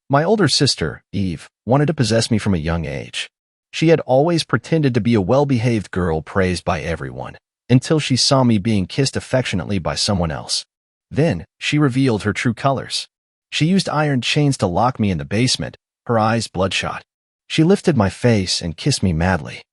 My older sister, Eve, wanted to possess me from a young age. She had always pretended to be a well-behaved girl praised by everyone, until she saw me being kissed affectionately by someone else. Then, she revealed her true colors. She used iron chains to lock me in the basement, her eyes bloodshot. She lifted my face and kissed me madly.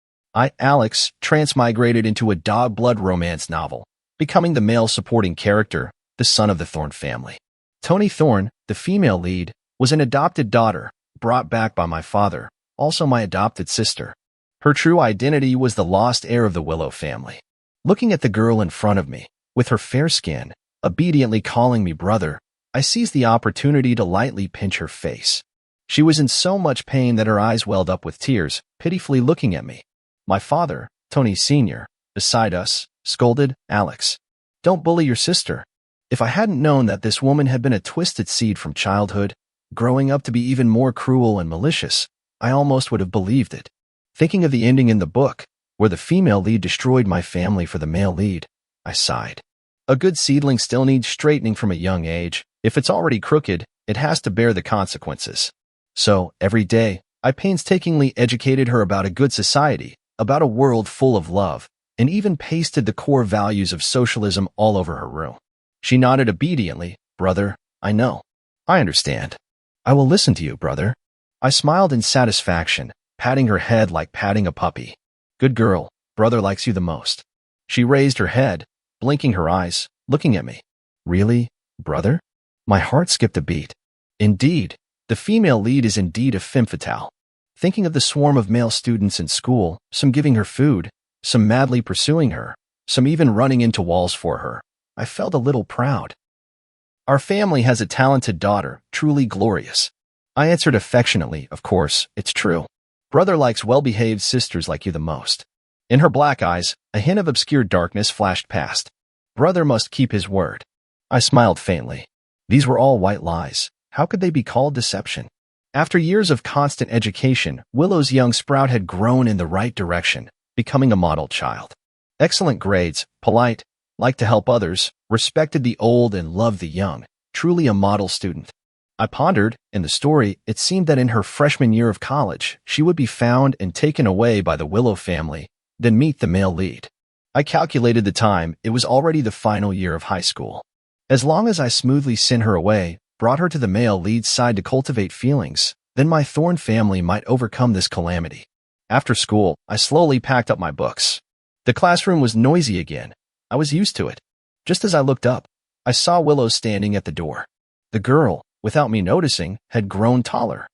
Alex, transmigrated into a dog-blood romance novel, becoming the male supporting character, the son of the Thorne family. Toni Thorne, the female lead, was an adopted daughter, brought back by my father, also my adopted sister. Her true identity was the lost heir of the Willow family. Looking at the girl in front of me, with her fair skin, obediently calling me brother, I seized the opportunity to lightly pinch her face. She was in so much pain that her eyes welled up with tears, pitifully looking at me. My father, Tony Sr., beside us, scolded, "Alex, don't bully your sister." If I hadn't known that this woman had been a twisted seed from childhood, growing up to be even more cruel and malicious, I almost would have believed it. Thinking of the ending in the book, where the female lead destroyed my family for the male lead, I sighed. A good seedling still needs straightening from a young age. If it's already crooked, it has to bear the consequences. So, every day, I painstakingly educated her about a good society, about a world full of love, and even pasted the core values of socialism all over her room. She nodded obediently. "Brother, I know. I understand. I will listen to you, brother." I smiled in satisfaction, patting her head like patting a puppy. "Good girl, brother likes you the most." She raised her head, blinking her eyes, looking at me. "Really, brother?" My heart skipped a beat. Indeed, the female lead is indeed a femme fatale. Thinking of the swarm of male students in school, some giving her food, some madly pursuing her, some even running into walls for her, I felt a little proud. "Our family has a talented daughter, truly glorious." I answered affectionately, "Of course, it's true. Brother likes well-behaved sisters like you the most." In her black eyes, a hint of obscure darkness flashed past. Brother must keep his word. I smiled faintly. These were all white lies. How could they be called deception? After years of constant education, Willow's young sprout had grown in the right direction, becoming a model child. Excellent grades, polite, liked to help others, respected the old and loved the young, truly a model student. I pondered, in the story, it seemed that in her freshman year of college, she would be found and taken away by the Willow family, then meet the male lead. I calculated the time, it was already the final year of high school. As long as I smoothly sent her away, brought her to the male lead's side to cultivate feelings, then my Thorne family might overcome this calamity. After school, I slowly packed up my books. The classroom was noisy again. I was used to it. Just as I looked up, I saw Willow standing at the door. The girl, without me noticing, had grown taller.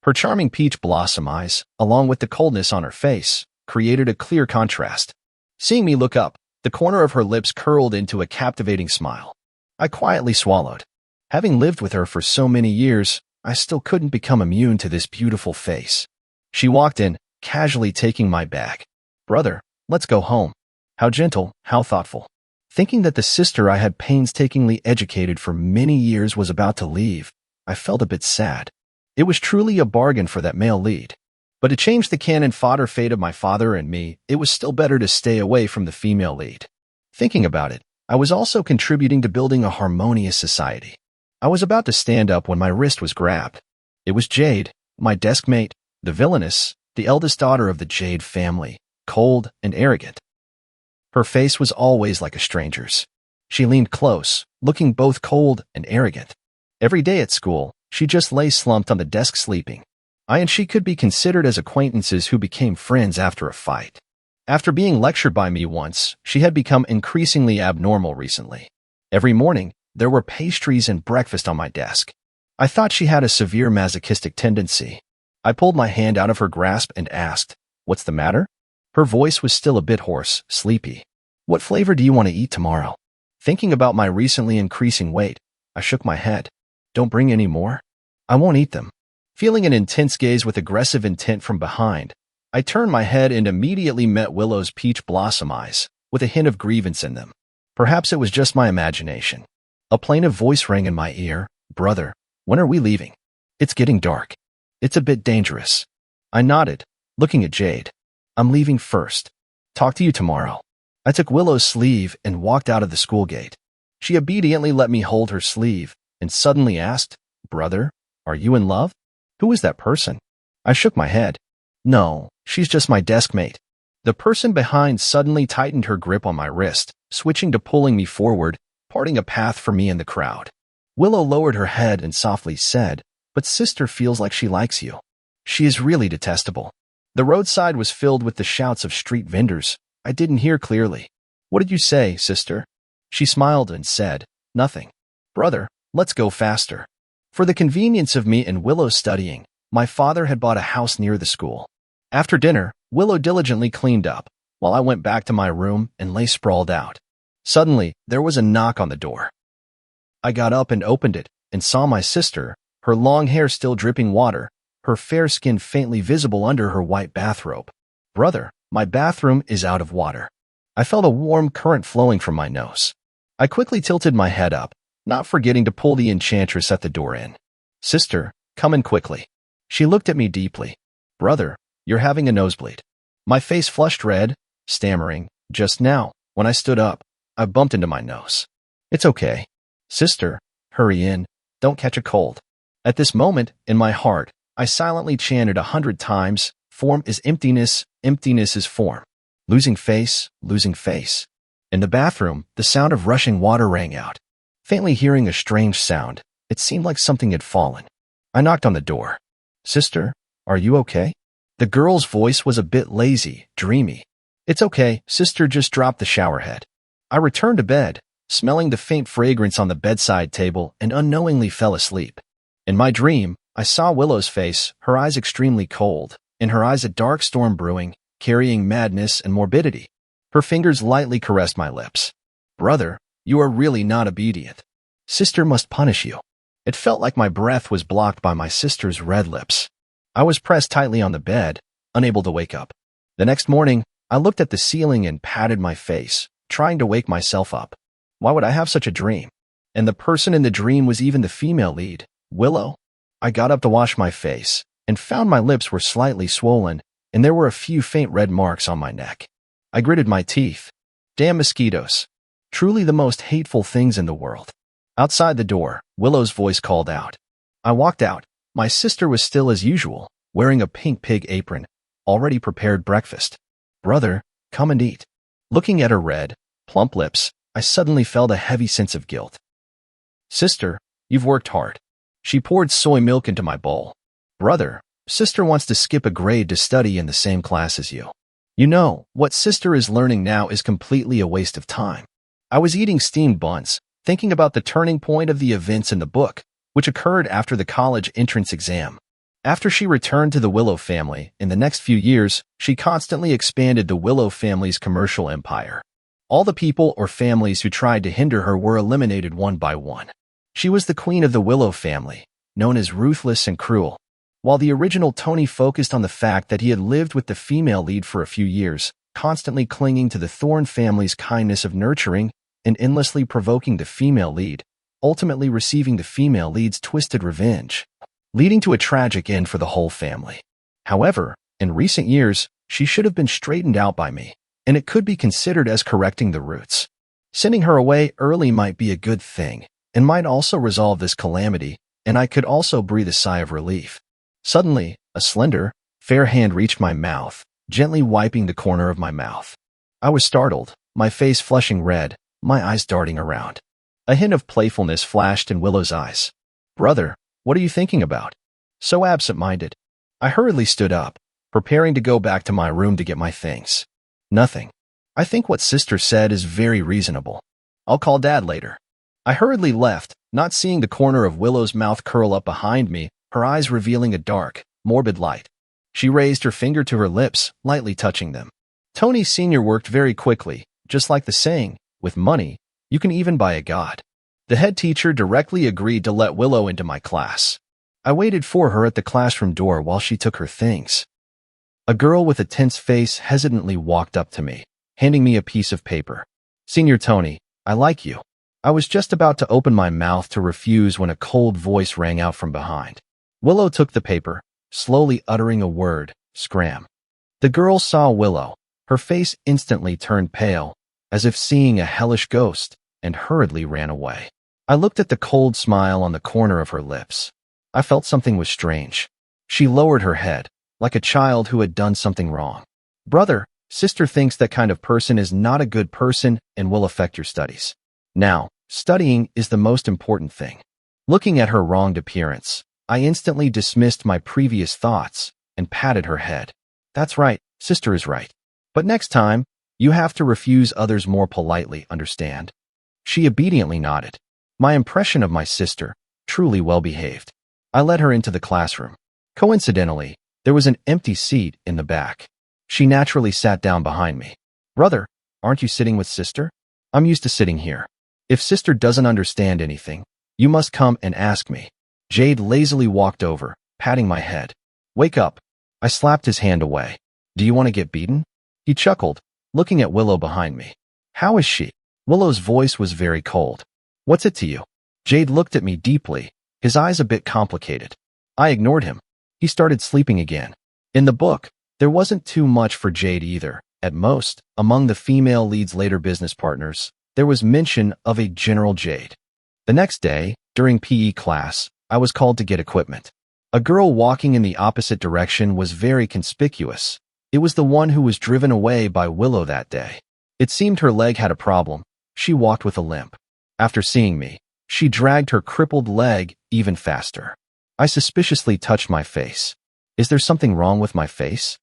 Her charming peach blossom eyes, along with the coldness on her face, created a clear contrast. Seeing me look up, the corner of her lips curled into a captivating smile. I quietly swallowed. Having lived with her for so many years, I still couldn't become immune to this beautiful face. She walked in, casually taking my bag. "Brother, let's go home." How gentle, how thoughtful. Thinking that the sister I had painstakingly educated for many years was about to leave, I felt a bit sad. It was truly a bargain for that male lead. But to change the cannon fodder fate of my father and me, it was still better to stay away from the female lead. Thinking about it, I was also contributing to building a harmonious society. I was about to stand up when my wrist was grabbed. It was Jade, my desk mate, the villainess, the eldest daughter of the Jade family, cold and arrogant. Her face was always like a stranger's. She leaned close, looking both cold and arrogant. Every day at school, she just lay slumped on the desk sleeping. I and she could be considered as acquaintances who became friends after a fight. After being lectured by me once, she had become increasingly abnormal recently. Every morning, there were pastries and breakfast on my desk. I thought she had a severe masochistic tendency. I pulled my hand out of her grasp and asked, "What's the matter?" Her voice was still a bit hoarse, sleepy. "What flavor do you want to eat tomorrow?" Thinking about my recently increasing weight, I shook my head. "Don't bring any more. I won't eat them." Feeling an intense gaze with aggressive intent from behind, I turned my head and immediately met Willow's peach blossom eyes, with a hint of grievance in them. Perhaps it was just my imagination. A plaintive voice rang in my ear. "Brother, when are we leaving? It's getting dark. It's a bit dangerous." I nodded, looking at Jade. "I'm leaving first. Talk to you tomorrow." I took Willow's sleeve and walked out of the school gate. She obediently let me hold her sleeve and suddenly asked, "Brother, are you in love?" Who is that person? I shook my head. No, she's just my desk mate. The person behind suddenly tightened her grip on my wrist, switching to pulling me forward, parting a path for me in the crowd. Willow lowered her head and softly said, "But sister feels like she likes you." She is really detestable. The roadside was filled with the shouts of street vendors. I didn't hear clearly. "What did you say, sister?" She smiled and said, "Nothing. Brother, let's go faster." For the convenience of me and Willow studying, my father had bought a house near the school. After dinner, Willow diligently cleaned up, while I went back to my room and lay sprawled out. Suddenly, there was a knock on the door. I got up and opened it, and saw my sister, her long hair still dripping water, her fair skin faintly visible under her white bathrobe. "Brother, my bathroom is out of water." I felt a warm current flowing from my nose. I quickly tilted my head up, not forgetting to pull the enchantress at the door in. "Sister, come in quickly." She looked at me deeply. "Brother, you're having a nosebleed." My face flushed red, stammering, "Just now, when I stood up, I bumped into my nose." "It's okay. Sister, hurry in, don't catch a cold." At this moment, in my heart, I silently chanted 100 times, "Form is emptiness, emptiness is form. Losing face, losing face." In the bathroom, the sound of rushing water rang out. Faintly hearing a strange sound, it seemed like something had fallen. I knocked on the door. "Sister, are you okay?" The girl's voice was a bit lazy, dreamy. "It's okay, sister just dropped the shower head." I returned to bed, smelling the faint fragrance on the bedside table, and unknowingly fell asleep. In my dream, I saw Willow's face, her eyes extremely cold, in her eyes a dark storm brewing, carrying madness and morbidity. Her fingers lightly caressed my lips. "Brother, you are really not obedient. Sister must punish you." It felt like my breath was blocked by my sister's red lips. I was pressed tightly on the bed, unable to wake up. The next morning, I looked at the ceiling and patted my face, trying to wake myself up. Why would I have such a dream? And the person in the dream was even the female lead, Willow. I got up to wash my face, and found my lips were slightly swollen, and there were a few faint red marks on my neck. I gritted my teeth. Damn mosquitoes. Truly the most hateful things in the world. Outside the door, Willow's voice called out. I walked out. My sister was still as usual, wearing a pink pig apron, already prepared breakfast. "Brother, come and eat." Looking at her red, plump lips, I suddenly felt a heavy sense of guilt. "Sister, you've worked hard." She poured soy milk into my bowl. "Brother, sister wants to skip a grade to study in the same class as you. You know, what sister is learning now is completely a waste of time." I was eating steamed buns, thinking about the turning point of the events in the book, which occurred after the college entrance exam. After she returned to the Willow family, in the next few years, she constantly expanded the Willow family's commercial empire. All the people or families who tried to hinder her were eliminated one by one. She was the queen of the Willow family, known as ruthless and cruel. While the original Tony focused on the fact that he had lived with the female lead for a few years, constantly clinging to the Thorne family's kindness of nurturing and endlessly provoking the female lead, ultimately receiving the female lead's twisted revenge, leading to a tragic end for the whole family. However, in recent years, she should have been straightened out by me, and it could be considered as correcting the roots. Sending her away early might be a good thing, and might also resolve this calamity, and I could also breathe a sigh of relief. Suddenly, a slender, fair hand reached my mouth, gently wiping the corner of my mouth. I was startled, my face flushing red, my eyes darting around. A hint of playfulness flashed in Willow's eyes. "Brother, what are you thinking about? So absent-minded." I hurriedly stood up, preparing to go back to my room to get my things. "Nothing. I think what sister said is very reasonable. I'll call Dad later." I hurriedly left, not seeing the corner of Willow's mouth curl up behind me, her eyes revealing a dark, morbid light. She raised her finger to her lips, lightly touching them. Tony Sr. worked very quickly, just like the saying, with money, you can even buy a god. The head teacher directly agreed to let Willow into my class. I waited for her at the classroom door while she took her things. A girl with a tense face hesitantly walked up to me, handing me a piece of paper. "Senior Tony, I like you." I was just about to open my mouth to refuse when a cold voice rang out from behind. Willow took the paper, slowly uttering a word, "Scram." The girl saw Willow. Her face instantly turned pale, as if seeing a hellish ghost, and hurriedly ran away. I looked at the cold smile on the corner of her lips. I felt something was strange. She lowered her head, like a child who had done something wrong. Brother, sister thinks that kind of person is not a good person and will affect your studies. Now, studying is the most important thing. Looking at her wronged appearance, I instantly dismissed my previous thoughts and patted her head. That's right, sister is right. But next time, you have to refuse others more politely, understand? She obediently nodded. My impression of my sister, truly well-behaved. I led her into the classroom. Coincidentally, there was an empty seat in the back. She naturally sat down behind me. Brother, aren't you sitting with sister? I'm used to sitting here. If sister doesn't understand anything, you must come and ask me. Jade lazily walked over, patting my head. Wake up. I slapped his hand away. Do you want to get beaten? He chuckled, looking at Willow behind me. How is she? Willow's voice was very cold. What's it to you? Jade looked at me deeply, his eyes a bit complicated. I ignored him. He started sleeping again. In the book, there wasn't too much for Jade either. At most, among the female lead's later business partners, there was mention of a General Jade. The next day, during PE class, I was called to get equipment. A girl walking in the opposite direction was very conspicuous. It was the one who was driven away by Willow that day. It seemed her leg had a problem. She walked with a limp. After seeing me, she dragged her crippled leg even faster. I suspiciously touched my face. Is there something wrong with my face?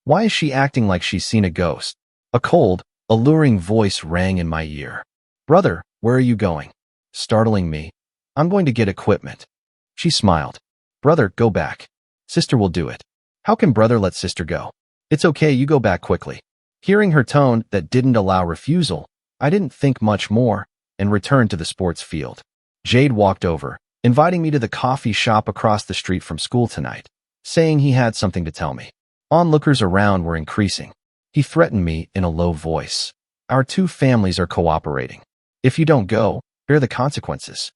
Why is she acting like she's seen a ghost? A cold, alluring voice rang in my ear. Brother, where are you going? Startling me. I'm going to get equipment. She smiled. Brother, go back. Sister will do it. How can brother let sister go? It's okay, you go back quickly. Hearing her tone that didn't allow refusal, I didn't think much more and returned to the sports field. Jade walked over, inviting me to the coffee shop across the street from school tonight, saying he had something to tell me. Onlookers around were increasing. He threatened me in a low voice. Our two families are cooperating. If you don't go, bear the consequences.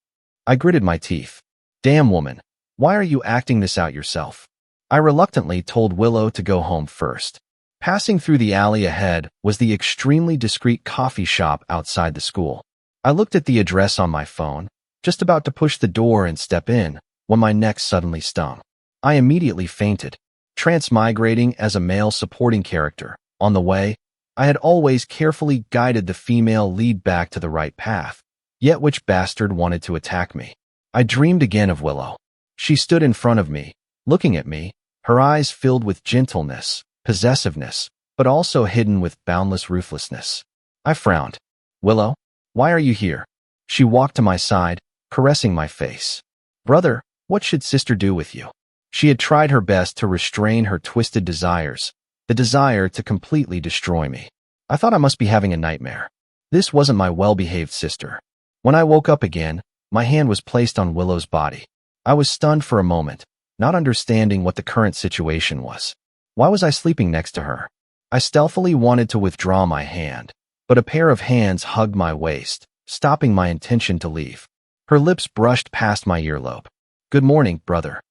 I gritted my teeth. Damn woman, why are you acting this out yourself? I reluctantly told Willow to go home first. Passing through the alley ahead was the extremely discreet coffee shop outside the school. I looked at the address on my phone, just about to push the door and step in, when my neck suddenly stung. I immediately fainted. Transmigrating as a male supporting character, on the way, I had always carefully guided the female lead back to the right path. Yet which bastard wanted to attack me? I dreamed again of Willow. She stood in front of me, looking at me, her eyes filled with gentleness, possessiveness, but also hidden with boundless ruthlessness. I frowned. Willow, why are you here? She walked to my side, caressing my face. Brother, what should sister do with you? She had tried her best to restrain her twisted desires, the desire to completely destroy me. I thought I must be having a nightmare. This wasn't my well-behaved sister. When I woke up again, my hand was placed on Willow's body. I was stunned for a moment, not understanding what the current situation was. Why was I sleeping next to her? I stealthily wanted to withdraw my hand, but a pair of hands hugged my waist, stopping my intention to leave. Her lips brushed past my earlobe. Good morning, brother.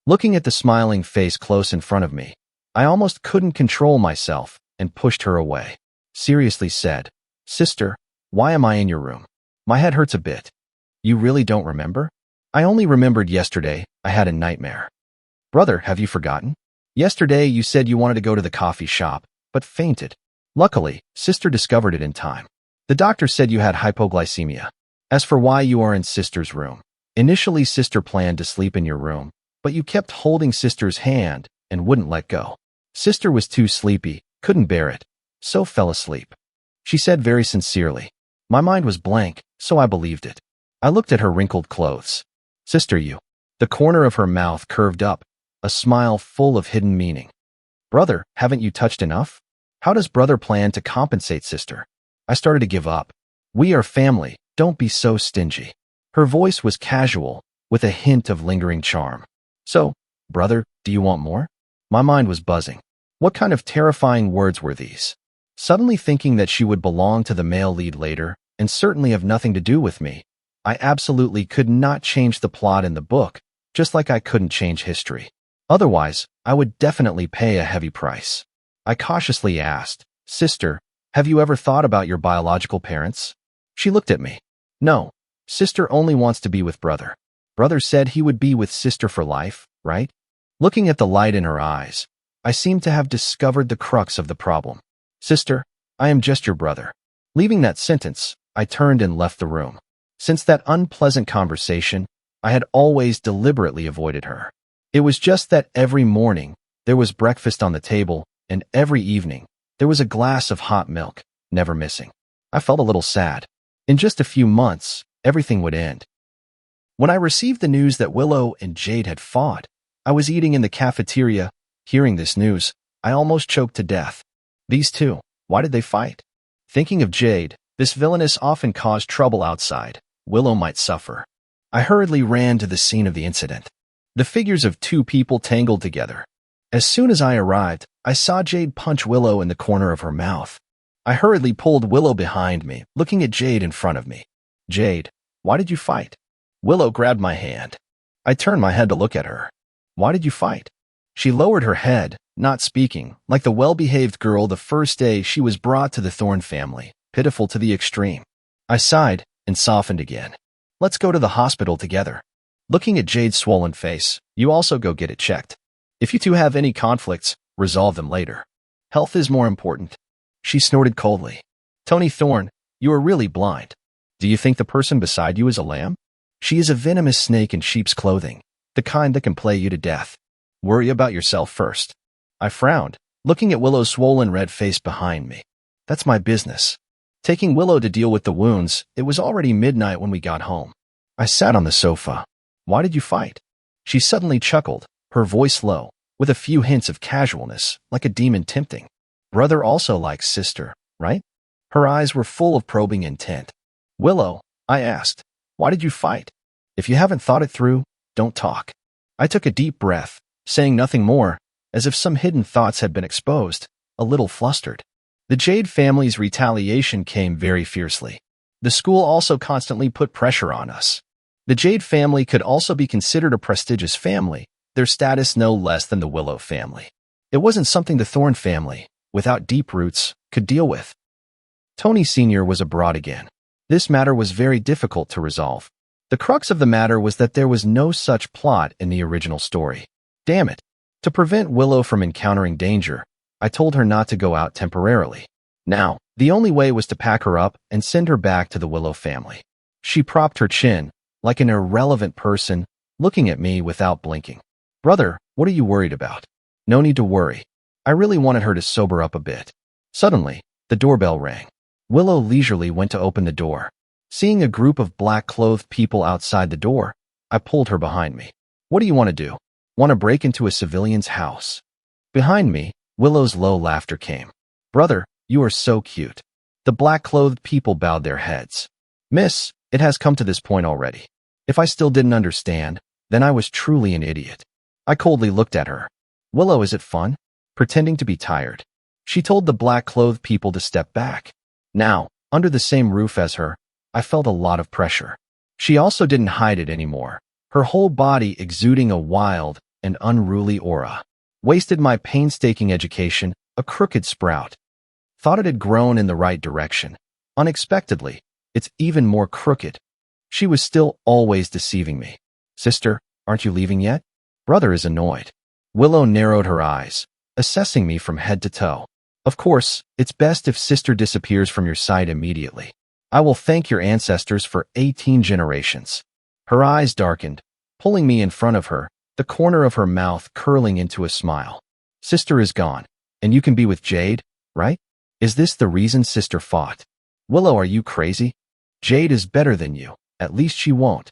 Looking at the smiling face close in front of me, I almost couldn't control myself and pushed her away. Seriously said, Sister, why am I in your room? My head hurts a bit. You really don't remember? I only remembered yesterday I had a nightmare. Brother, have you forgotten? Yesterday you said you wanted to go to the coffee shop, but fainted. Luckily, sister discovered it in time. The doctor said you had hypoglycemia. As for why you are in sister's room, initially sister planned to sleep in your room, but you kept holding sister's hand and wouldn't let go. Sister was too sleepy, couldn't bear it, so fell asleep. She said very sincerely. My mind was blank, so I believed it. I looked at her wrinkled clothes. Sister, you. The corner of her mouth curved up, a smile full of hidden meaning. Brother, haven't you touched enough? How does brother plan to compensate sister? I started to give up. We are family, don't be so stingy. Her voice was casual, with a hint of lingering charm. So, brother, do you want more? My mind was buzzing. What kind of terrifying words were these? Suddenly thinking that she would belong to the male lead later, and certainly have nothing to do with me, I absolutely could not change the plot in the book, just like I couldn't change history. Otherwise, I would definitely pay a heavy price. I cautiously asked, Sister, have you ever thought about your biological parents? She looked at me. No, sister only wants to be with brother. Brother said he would be with sister for life, right? Looking at the light in her eyes, I seemed to have discovered the crux of the problem. Sister, I am just your brother. Leaving that sentence, I turned and left the room. Since that unpleasant conversation, I had always deliberately avoided her. It was just that every morning, there was breakfast on the table, and every evening, there was a glass of hot milk, never missing. I felt a little sad. In just a few months, everything would end. When I received the news that Willow and Jade had fought, I was eating in the cafeteria. Hearing this news, I almost choked to death. These two, why did they fight? Thinking of Jade, this villainess often caused trouble outside. Willow might suffer. I hurriedly ran to the scene of the incident. The figures of two people tangled together. As soon as I arrived, I saw Jade punch Willow in the corner of her mouth. I hurriedly pulled Willow behind me, looking at Jade in front of me. Jade, why did you fight? Willow grabbed my hand. I turned my head to look at her. Why did you fight? She lowered her head, not speaking, like the well-behaved girl the first day she was brought to the Thorn family, pitiful to the extreme. I sighed and softened again. Let's go to the hospital together. Looking at Jade's swollen face, you also go get it checked. If you two have any conflicts, resolve them later. Health is more important. She snorted coldly. Tony Thorn, you are really blind. Do you think the person beside you is a lamb? She is a venomous snake in sheep's clothing, the kind that can play you to death. Worry about yourself first. I frowned, looking at Willow's swollen red face behind me. That's my business. Taking Willow to deal with the wounds, it was already midnight when we got home. I sat on the sofa. Why did you fight? She suddenly chuckled, her voice low, with a few hints of casualness, like a demon tempting. Brother also likes sister, right? Her eyes were full of probing intent. Willow, I asked, why did you fight? If you haven't thought it through, don't talk. I took a deep breath, saying nothing more, as if some hidden thoughts had been exposed, a little flustered. The Jade family's retaliation came very fiercely. The school also constantly put pressure on us. The Jade family could also be considered a prestigious family, their status no less than the Willow family. It wasn't something the Thorn family, without deep roots, could deal with. Tony Sr. was abroad again. This matter was very difficult to resolve. The crux of the matter was that there was no such plot in the original story. Damn it. To prevent Willow from encountering danger, I told her not to go out temporarily. Now, the only way was to pack her up and send her back to the Willow family. She propped her chin, like an irrelevant person, looking at me without blinking. Brother, what are you worried about? No need to worry. I really wanted her to sober up a bit. Suddenly, the doorbell rang. Willow leisurely went to open the door. Seeing a group of black-clothed people outside the door, I pulled her behind me. What do you want to do? Want to break into a civilian's house? Behind me, Willow's low laughter came. Brother, you are so cute. The black-clothed people bowed their heads. Miss, it has come to this point already. If I still didn't understand, then I was truly an idiot. I coldly looked at her. Willow, is it fun? Pretending to be tired. She told the black-clothed people to step back. Now, under the same roof as her, I felt a lot of pressure. She also didn't hide it anymore, her whole body exuding a wild and unruly aura. Wasted my painstaking education, a crooked sprout. Thought it had grown in the right direction. Unexpectedly, it's even more crooked. She was still always deceiving me. Sister, aren't you leaving yet? Brother is annoyed. Willow narrowed her eyes, assessing me from head to toe. Of course, it's best if sister disappears from your sight immediately. I will thank your ancestors for 18 generations. Her eyes darkened, pulling me in front of her, the corner of her mouth curling into a smile. Sister is gone, and you can be with Jade, right? Is this the reason sister fought? Willow, are you crazy? Jade is better than you, at least she won't.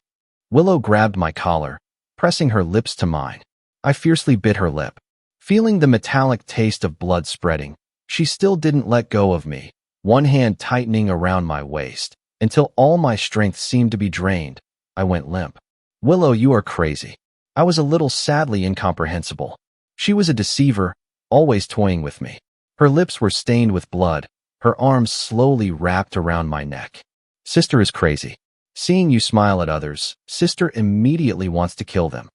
Willow grabbed my collar, pressing her lips to mine. I fiercely bit her lip. Feeling the metallic taste of blood spreading, she still didn't let go of me, one hand tightening around my waist, until all my strength seemed to be drained. I went limp. Willow, you are crazy. I was a little sadly incomprehensible. She was a deceiver, always toying with me. Her lips were stained with blood, her arms slowly wrapped around my neck. Sister is crazy. Seeing you smile at others, sister immediately wants to kill them.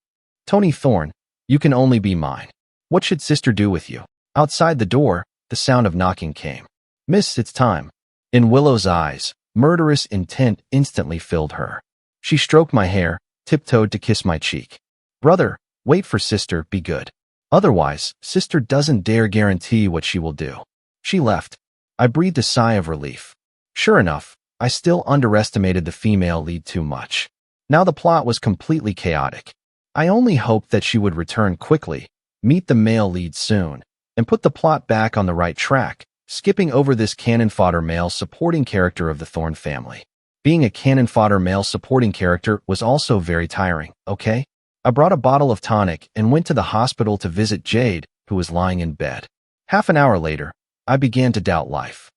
Tony Thorn, you can only be mine. What should sister do with you? Outside the door, the sound of knocking came. Miss, it's time. In Willow's eyes, murderous intent instantly filled her. She stroked my hair, tiptoed to kiss my cheek. Brother, Wait for sister, be good. Otherwise, sister doesn't dare guarantee what she will do. She left. I breathed a sigh of relief. Sure enough, I still underestimated the female lead too much. Now the plot was completely chaotic. I only hoped that she would return quickly, meet the male lead soon, and put the plot back on the right track, skipping over this cannon fodder male supporting character of the Thorne family. Being a cannon fodder male supporting character was also very tiring, okay? I brought a bottle of tonic and went to the hospital to visit Jade, who was lying in bed. Half an hour later, I began to doubt life.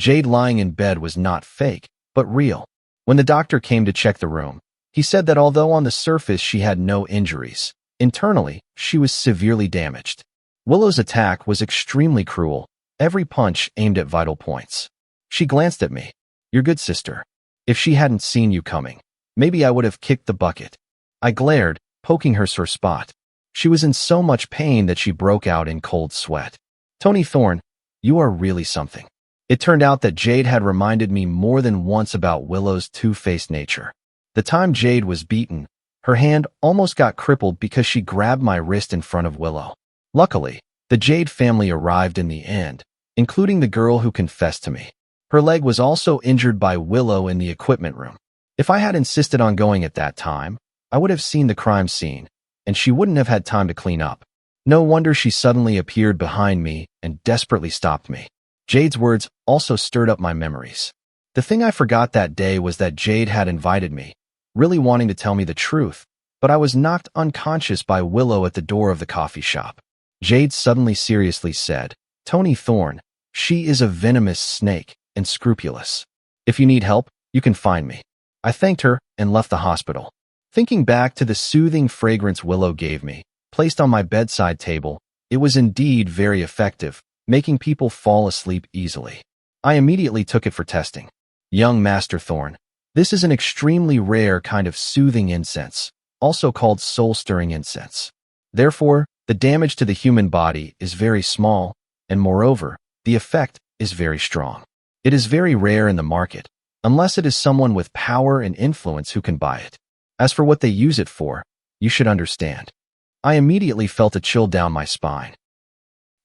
Jade lying in bed was not fake, but real. When the doctor came to check the room, he said that although on the surface she had no injuries, internally, she was severely damaged. Willow's attack was extremely cruel, every punch aimed at vital points. She glanced at me. You're good, sister. If she hadn't seen you coming, maybe I would have kicked the bucket. I glared, poking her sore spot. She was in so much pain that she broke out in cold sweat. Tony Thorne, you are really something. It turned out that Jade had reminded me more than once about Willow's two-faced nature. The time Jade was beaten, her hand almost got crippled because she grabbed my wrist in front of Willow. Luckily, the Jade family arrived in the end, including the girl who confessed to me. Her leg was also injured by Willow in the equipment room. If I had insisted on going at that time, I would have seen the crime scene, and she wouldn't have had time to clean up. No wonder she suddenly appeared behind me and desperately stopped me. Jade's words also stirred up my memories. The thing I forgot that day was that Jade had invited me, really wanting to tell me the truth, but I was knocked unconscious by Willow at the door of the coffee shop. Jade suddenly seriously said, Tony Thorne, she is a venomous snake and scrupulous. If you need help, you can find me. I thanked her and left the hospital. Thinking back to the soothing fragrance Willow gave me, placed on my bedside table, it was indeed very effective, making people fall asleep easily. I immediately took it for testing. Young Master Thorne, this is an extremely rare kind of soothing incense, also called soul-stirring incense. Therefore, the damage to the human body is very small, and moreover, the effect is very strong. It is very rare in the market, unless it is someone with power and influence who can buy it. As for what they use it for, you should understand. I immediately felt a chill down my spine.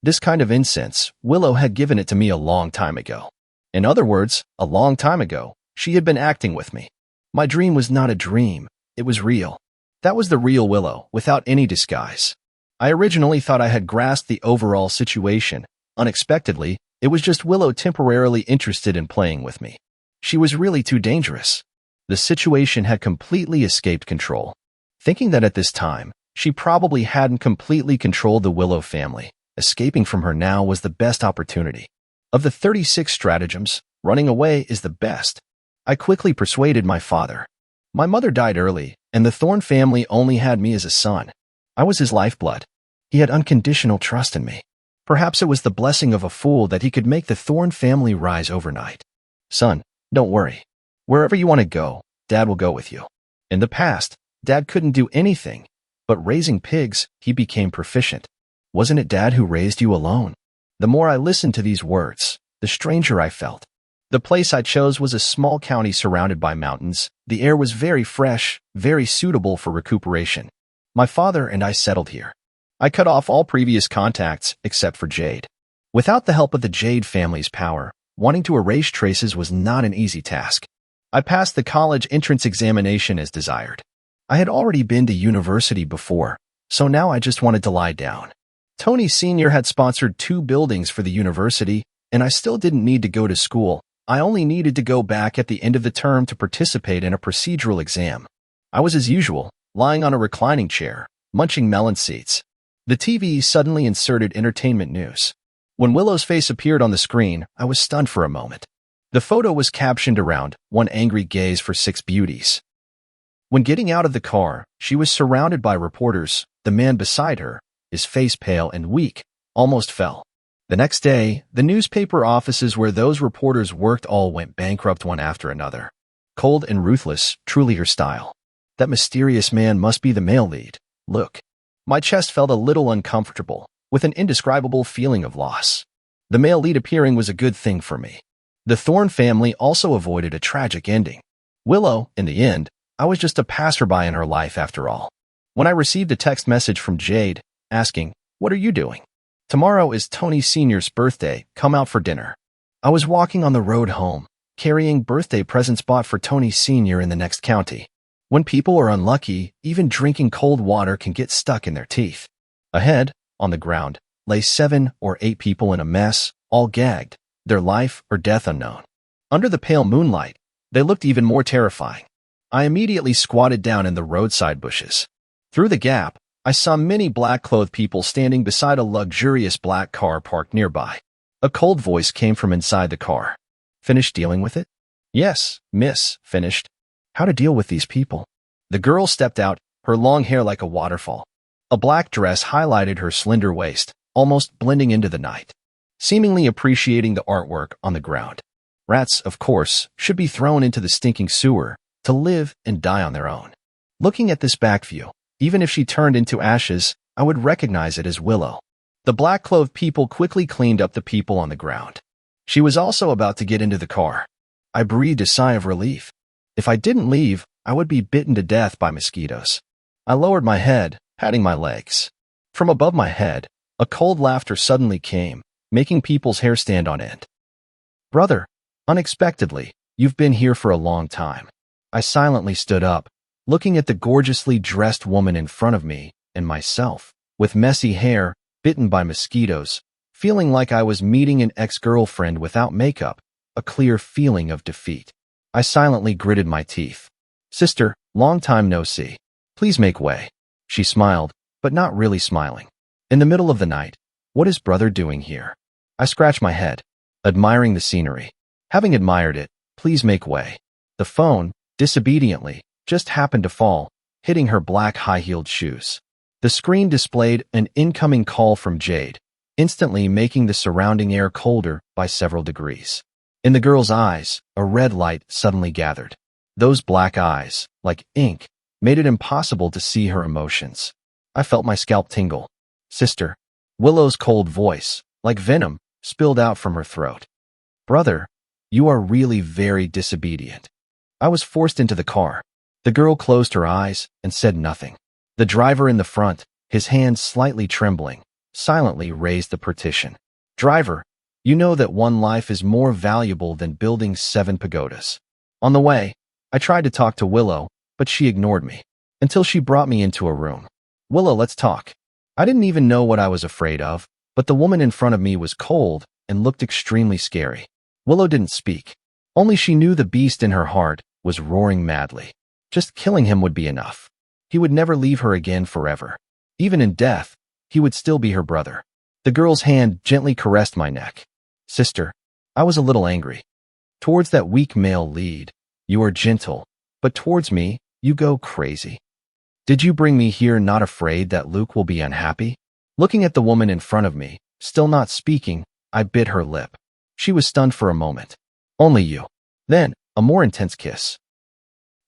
This kind of incense, Willow had given it to me a long time ago. In other words, a long time ago, she had been acting with me. My dream was not a dream, it was real. That was the real Willow, without any disguise. I originally thought I had grasped the overall situation. Unexpectedly, it was just Willow temporarily interested in playing with me. She was really too dangerous. The situation had completely escaped control. Thinking that at this time, she probably hadn't completely controlled the Willow family, escaping from her now was the best opportunity. Of the 36 stratagems, running away is the best. I quickly persuaded my father. My mother died early, and the Thorne family only had me as a son. I was his lifeblood. He had unconditional trust in me. Perhaps it was the blessing of a fool that he could make the Thorne family rise overnight. Son, don't worry. Wherever you want to go, Dad will go with you. In the past, Dad couldn't do anything, but raising pigs, he became proficient. Wasn't it Dad who raised you alone? The more I listened to these words, the stranger I felt. The place I chose was a small county surrounded by mountains. The air was very fresh, very suitable for recuperation. My father and I settled here. I cut off all previous contacts except for Jade. Without the help of the Jade family's power, wanting to erase traces was not an easy task. I passed the college entrance examination as desired. I had already been to university before, so now I just wanted to lie down. Tony Sr. had sponsored 2 buildings for the university, and I still didn't need to go to school. I only needed to go back at the end of the term to participate in a procedural exam. I was as usual, lying on a reclining chair, munching melon seeds. The TV suddenly inserted entertainment news. When Willow's face appeared on the screen, I was stunned for a moment. The photo was captioned around, "One angry gaze for 6 beauties." When getting out of the car, she was surrounded by reporters. The man beside her, his face pale and weak, almost fell. The next day, the newspaper offices where those reporters worked all went bankrupt one after another. Cold and ruthless, truly her style. That mysterious man must be the male lead. Look. My chest felt a little uncomfortable, with an indescribable feeling of loss. The male lead appearing was a good thing for me. The Thorne family also avoided a tragic ending. Willow, in the end, I was just a passerby in her life after all. when I received a text message from Jade asking, "What are you doing? Tomorrow is Tony Sr.'s birthday. Come out for dinner." I was walking on the road home, carrying birthday presents bought for Tony Sr. in the next county. When people are unlucky, even drinking cold water can get stuck in their teeth. Ahead, on the ground, lay 7 or 8 people in a mess, all gagged, their life or death unknown. Under the pale moonlight, they looked even more terrifying. I immediately squatted down in the roadside bushes. Through the gap, I saw many black-clothed people standing beside a luxurious black car parked nearby. A cold voice came from inside the car. "Finished dealing with it?" "Yes, miss, finished." "How to deal with these people?" The girl stepped out, her long hair like a waterfall. A black dress highlighted her slender waist, almost blending into the night. Seemingly appreciating the artwork on the ground. Rats, of course, should be thrown into the stinking sewer to live and die on their own. Looking at this back view, even if she turned into ashes, I would recognize it as Willow. The black-clothed people quickly cleaned up the people on the ground. She was also about to get into the car. I breathed a sigh of relief. If I didn't leave, I would be bitten to death by mosquitoes. I lowered my head, patting my legs. From above my head, a cold laughter suddenly came, making people's hair stand on end. "Brother, unexpectedly, you've been here for a long time." I silently stood up, looking at the gorgeously dressed woman in front of me and myself, with messy hair, bitten by mosquitoes, feeling like I was meeting an ex-girlfriend without makeup, a clear feeling of defeat. I silently gritted my teeth. "Sister, long time no see. Please make way." She smiled, but not really smiling. In the middle of the night, what is brother doing here? I scratched my head, admiring the scenery. Having admired it, "Please make way." The phone, disobediently, just happened to fall, hitting her black high-heeled shoes. The screen displayed an incoming call from Jade, instantly making the surrounding air colder by several degrees. In the girl's eyes, a red light suddenly gathered. Those black eyes, like ink, made it impossible to see her emotions. I felt my scalp tingle. "Sister." Willow's cold voice, like venom, spilled out from her throat. "Brother, you are really very disobedient." I was forced into the car. The girl closed her eyes and said nothing. The driver in the front, his hands slightly trembling, silently raised the partition. "Driver, you know that one life is more valuable than building 7 pagodas." On the way, I tried to talk to Willow, but she ignored me, until she brought me into a room. "Willow, let's talk." I didn't even know what I was afraid of, but the woman in front of me was cold and looked extremely scary. Willow didn't speak. Only she knew the beast in her heart was roaring madly. Just killing him would be enough. He would never leave her again forever. Even in death, he would still be her brother. The girl's hand gently caressed my neck. "Sister." I was a little angry. "Towards that weak male lead, you are gentle, but towards me, you go crazy. Did you bring me here not afraid that Luke will be unhappy?" Looking at the woman in front of me, still not speaking, I bit her lip. She was stunned for a moment. "Only you." Then, a more intense kiss.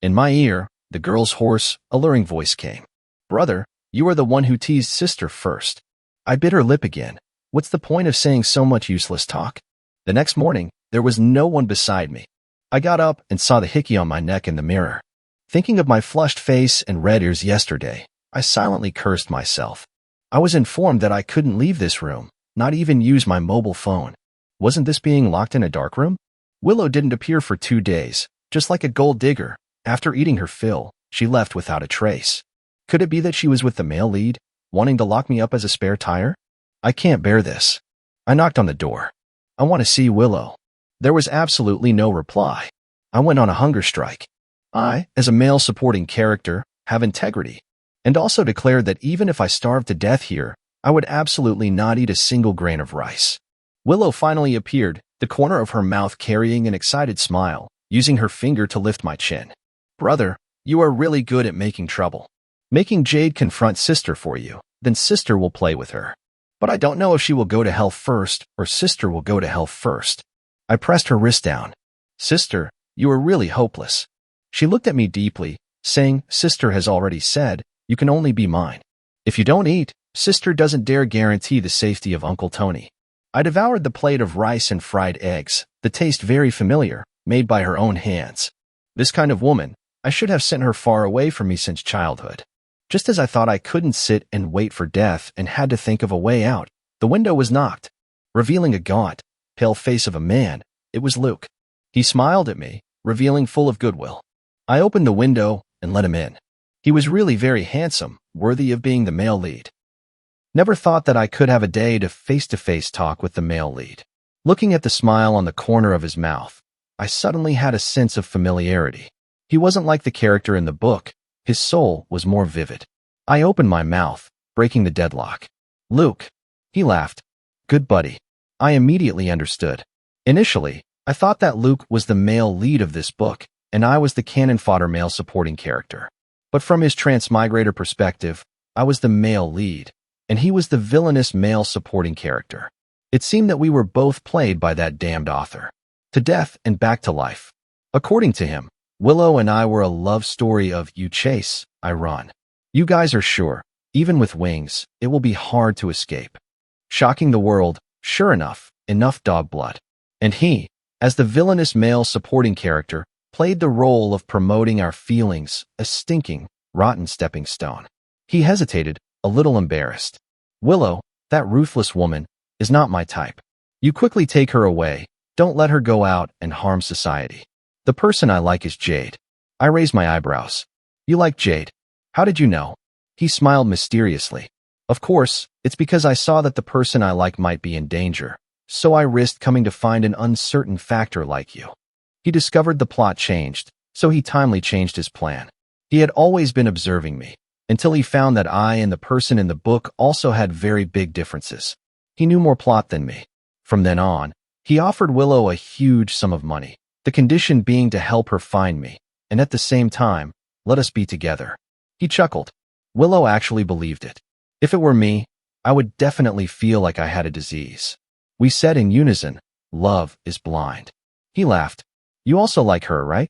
In my ear, the girl's hoarse, alluring voice came. "Brother, you are the one who teased sister first." I bit her lip again. What's the point of saying so much useless talk? The next morning, there was no one beside me. I got up and saw the hickey on my neck in the mirror. Thinking of my flushed face and red ears yesterday, I silently cursed myself. I was informed that I couldn't leave this room, not even use my mobile phone. Wasn't this being locked in a dark room? Willow didn't appear for 2 days, just like a gold digger. After eating her fill, she left without a trace. Could it be that she was with the male lead, wanting to lock me up as a spare tire? I can't bear this. I knocked on the door. "I want to see Willow." There was absolutely no reply. I went on a hunger strike. I, as a male supporting character, have integrity, and also declared that even if I starved to death here, I would absolutely not eat a single grain of rice. Willow finally appeared, the corner of her mouth carrying an excited smile, using her finger to lift my chin. "Brother, you are really good at making trouble. Making Jade confront sister for you, then sister will play with her. But I don't know if she will go to hell first or sister will go to hell first." I pressed her wrist down. "Sister, you are really hopeless." She looked at me deeply, saying, "Sister has already said, you can only be mine. If you don't eat, sister doesn't dare guarantee the safety of Uncle Tony." I devoured the plate of rice and fried eggs, the taste very familiar, made by her own hands. This kind of woman, I should have sent her far away from me since childhood. Just as I thought I couldn't sit and wait for death and had to think of a way out, the window was knocked, revealing a gaunt, pale face of a man. It was Luke. He smiled at me, revealing full of goodwill. I opened the window and let him in. He was really very handsome, worthy of being the male lead. Never thought that I could have a day to face-to-face talk with the male lead. Looking at the smile on the corner of his mouth, I suddenly had a sense of familiarity. He wasn't like the character in the book. His soul was more vivid. I opened my mouth, breaking the deadlock. Luke. He laughed. Good buddy. I immediately understood. Initially, I thought that Luke was the male lead of this book, and I was the cannon fodder male supporting character. But from his transmigrator perspective, I was the male lead, and he was the villainous male supporting character. It seemed that we were both played by that damned author. To death and back to life. According to him, Willow and I were a love story of you chase, I run. You guys are sure, even with wings, it will be hard to escape. Shocking the world, sure enough dog blood. And he, as the villainous male supporting character, played the role of promoting our feelings, a stinking, rotten stepping stone. He hesitated, a little embarrassed. Willow, that ruthless woman, is not my type. You quickly take her away, don't let her go out and harm society. The person I like is Jade. I raised my eyebrows. You like Jade? How did you know? He smiled mysteriously. Of course, it's because I saw that the person I like might be in danger, so I risked coming to find an uncertain factor like you. He discovered the plot changed, so he timely changed his plan. He had always been observing me, until he found that I and the person in the book also had very big differences. He knew more plot than me. From then on, he offered Willow a huge sum of money, the condition being to help her find me, and at the same time, let us be together. He chuckled. Willow actually believed it. If it were me, I would definitely feel like I had a disease. We said in unison, love is blind. He laughed. You also like her, right?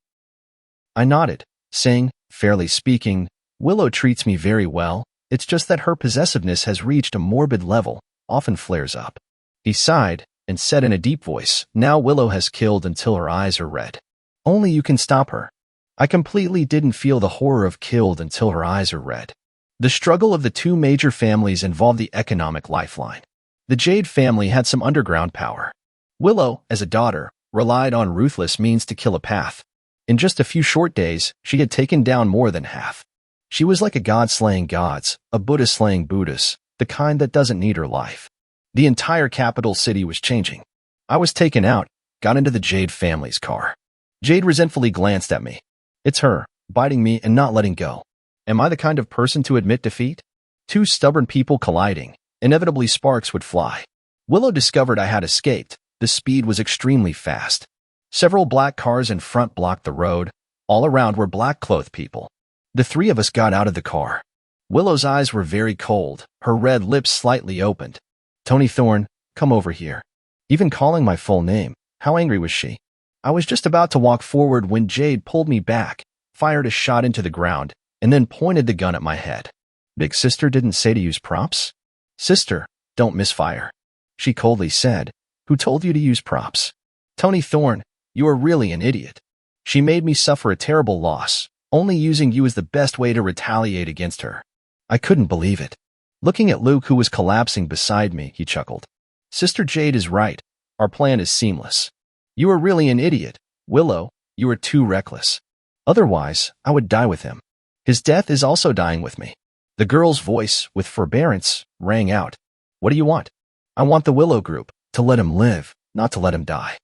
I nodded, saying, fairly speaking, Willow treats me very well. It's just that her possessiveness has reached a morbid level, often flares up. He sighed and said in a deep voice, now Willow has killed until her eyes are red. Only you can stop her. I completely didn't feel the horror of killed until her eyes are red. The struggle of the two major families involved the economic lifeline. The Jade family had some underground power. Willow, as a daughter, relied on ruthless means to kill a path. In just a few short days, she had taken down more than half. She was like a god slaying gods, a Buddha slaying Buddhas, the kind that doesn't need her life. The entire capital city was changing. I was taken out, got into the Jade family's car. Jade resentfully glanced at me. It's her, biting me and not letting go. Am I the kind of person to admit defeat? Two stubborn people colliding, inevitably sparks would fly. Willow discovered I had escaped. The speed was extremely fast. Several black cars in front blocked the road. All around were black-clothed people. The three of us got out of the car. Willow's eyes were very cold, her red lips slightly opened. Tony Thorne, come over here. Even calling my full name, how angry was she? I was just about to walk forward when Jade pulled me back, fired a shot into the ground, and then pointed the gun at my head. Big sister didn't say to use props? Sister, don't misfire. She coldly said, who told you to use props? Tony Thorne, you are really an idiot. She made me suffer a terrible loss, only using you as the best way to retaliate against her. I couldn't believe it. Looking at Luke, who was collapsing beside me, he chuckled. Sister Jade is right. Our plan is seamless. You are really an idiot. Willow, you are too reckless. Otherwise, I would die with him. His death is also dying with me. The girl's voice, with forbearance, rang out. What do you want? I want the Willow group, to let him live, not to let him die.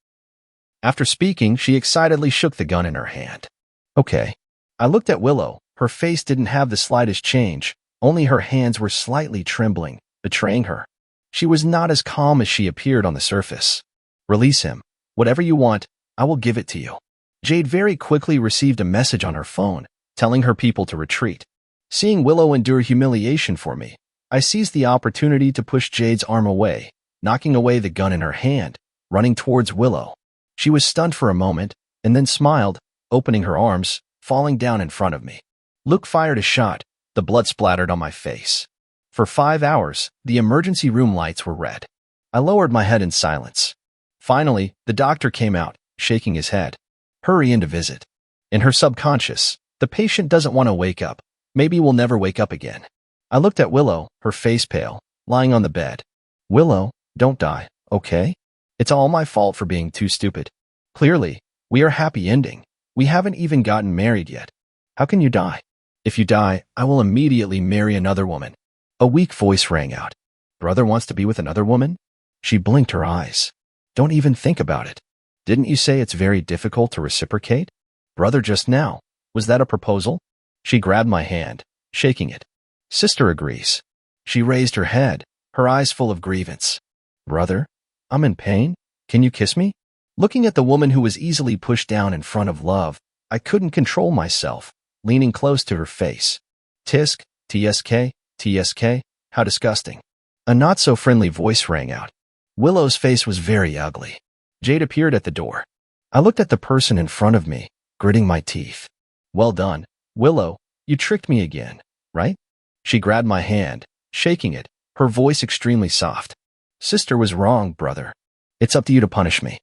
After speaking, she excitedly shook the gun in her hand. Okay. I looked at Willow. Her face didn't have the slightest change. Only her hands were slightly trembling, betraying her. She was not as calm as she appeared on the surface. Release him. Whatever you want, I will give it to you. Jade very quickly received a message on her phone, telling her people to retreat. Seeing Willow endure humiliation for me, I seized the opportunity to push Jade's arm away, knocking away the gun in her hand, running towards Willow. She was stunned for a moment, and then smiled, opening her arms, falling down in front of me. Luke fired a shot. The blood splattered on my face. For 5 hours, the emergency room lights were red. I lowered my head in silence. Finally, the doctor came out, shaking his head. Hurry in to visit. In her subconscious, the patient doesn't want to wake up, Maybe we'll never wake up again. I looked at Willow, her face pale, lying on the bed. Willow, don't die, okay? It's all my fault for being too stupid. Clearly, we are happy ending. We haven't even gotten married yet. How can you die? If you die, I will immediately marry another woman. A weak voice rang out. Brother wants to be with another woman? She blinked her eyes. Don't even think about it. Didn't you say it's very difficult to reciprocate? Brother just now. Was that a proposal? She grabbed my hand, shaking it. Sister agrees. She raised her head, her eyes full of grievance. Brother, I'm in pain. Can you kiss me? Looking at the woman who was easily pushed down in front of love, I couldn't control myself, leaning close to her face. Tisk, TSK, TSK, how disgusting. A not-so-friendly voice rang out. Willow's face was very ugly. Jade appeared at the door. I looked at the person in front of me, gritting my teeth. Well done, Willow, you tricked me again, right? She grabbed my hand, shaking it, her voice extremely soft. Sister was wrong, brother. It's up to you to punish me.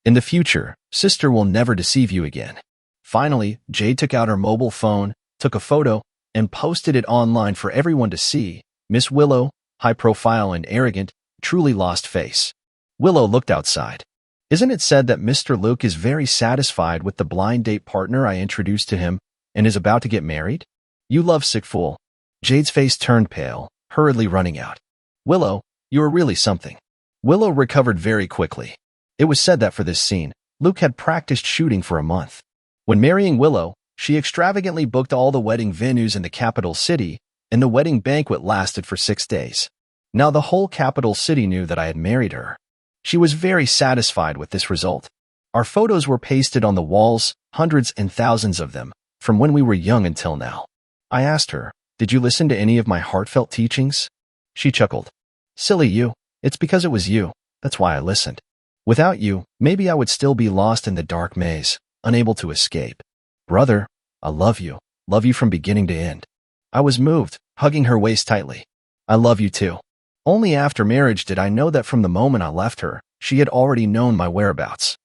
In the future, sister will never deceive you again. Finally, Jade took out her mobile phone, took a photo, and posted it online for everyone to see. Miss Willow, high profile and arrogant, truly lost face. Willow looked outside. Isn't it said that Mr. Luke is very satisfied with the blind date partner I introduced to him and is about to get married? You lovesick fool. Jade's face turned pale, hurriedly running out. Willow, you are really something. Willow recovered very quickly. It was said that for this scene, Luke had practiced shooting for a month. When marrying Willow, she extravagantly booked all the wedding venues in the capital city, and the wedding banquet lasted for 6 days. Now the whole capital city knew that I had married her. She was very satisfied with this result. Our photos were pasted on the walls, hundreds and thousands of them, from when we were young until now. I asked her, did you listen to any of my heartfelt teachings? She chuckled. Silly you, it's because it was you, that's why I listened. Without you, maybe I would still be lost in the dark maze, unable to escape. Brother, I love you from beginning to end. I was moved, hugging her waist tightly. I love you too. Only after marriage did I know that from the moment I left her, she had already known my whereabouts.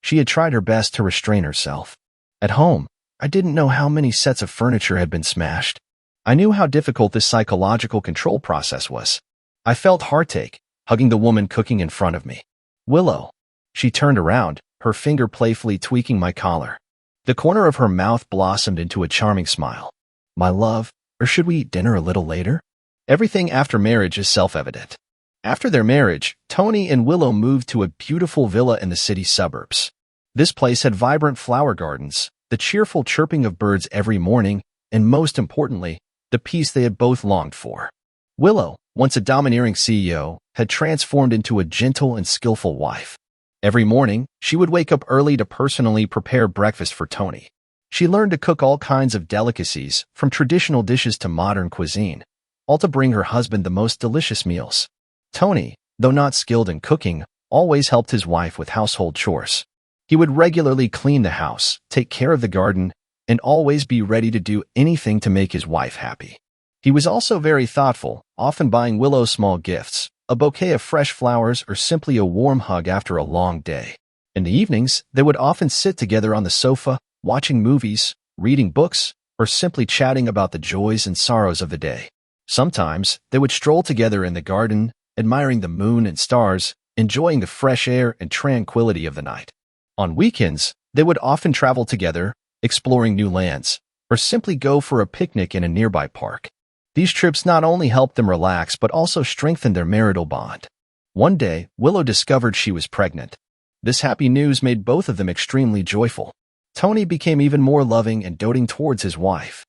She had tried her best to restrain herself. At home, I didn't know how many sets of furniture had been smashed. I knew how difficult this psychological control process was. I felt heartache, hugging the woman cooking in front of me. Willow. She turned around, her finger playfully tweaking my collar. The corner of her mouth blossomed into a charming smile. My love, or should we eat dinner a little later? Everything after marriage is self-evident. After their marriage, Tony and Willow moved to a beautiful villa in the city suburbs. This place had vibrant flower gardens, the cheerful chirping of birds every morning, and most importantly, the peace they had both longed for. Willow, once a domineering CEO, had transformed into a gentle and skillful wife. Every morning, she would wake up early to personally prepare breakfast for Tony. She learned to cook all kinds of delicacies, from traditional dishes to modern cuisine, all to bring her husband the most delicious meals. Tony, though not skilled in cooking, always helped his wife with household chores. He would regularly clean the house, take care of the garden, and always be ready to do anything to make his wife happy. He was also very thoughtful, often buying Willow small gifts, a bouquet of fresh flowers, or simply a warm hug after a long day. In the evenings, they would often sit together on the sofa, watching movies, reading books, or simply chatting about the joys and sorrows of the day. Sometimes, they would stroll together in the garden, admiring the moon and stars, enjoying the fresh air and tranquility of the night. On weekends, they would often travel together, exploring new lands, or simply go for a picnic in a nearby park. These trips not only helped them relax but also strengthened their marital bond. One day, Willow discovered she was pregnant. This happy news made both of them extremely joyful. Tony became even more loving and doting towards his wife.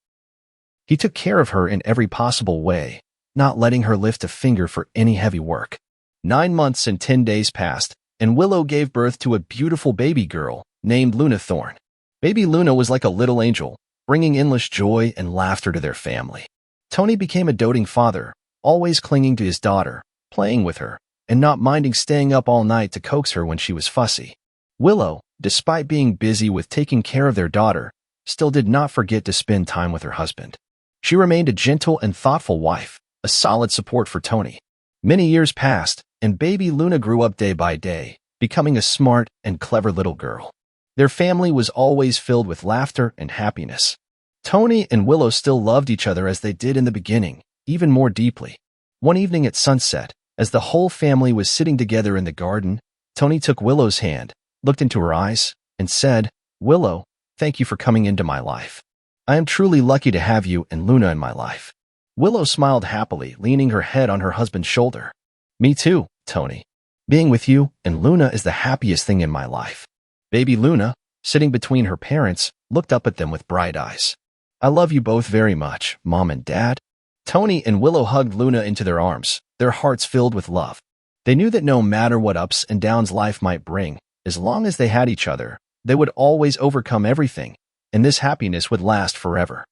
He took care of her in every possible way, not letting her lift a finger for any heavy work. 9 months and 10 days passed, and Willow gave birth to a beautiful baby girl named Luna Thorne. Baby Luna was like a little angel, bringing endless joy and laughter to their family. Tony became a doting father, always clinging to his daughter, playing with her, and not minding staying up all night to coax her when she was fussy. Willow, despite being busy with taking care of their daughter, still did not forget to spend time with her husband. She remained a gentle and thoughtful wife, a solid support for Tony. Many years passed, and baby Luna grew up day by day, becoming a smart and clever little girl. Their family was always filled with laughter and happiness. Tony and Willow still loved each other as they did in the beginning, even more deeply. One evening at sunset, as the whole family was sitting together in the garden, Tony took Willow's hand, looked into her eyes, and said, "Willow, thank you for coming into my life. I am truly lucky to have you and Luna in my life." Willow smiled happily, leaning her head on her husband's shoulder. "Me too, Tony. Being with you and Luna is the happiest thing in my life." Baby Luna, sitting between her parents, looked up at them with bright eyes. "I love you both very much, Mom and Dad." Tony and Willow hugged Luna into their arms, their hearts filled with love. They knew that no matter what ups and downs life might bring, as long as they had each other, they would always overcome everything, and this happiness would last forever.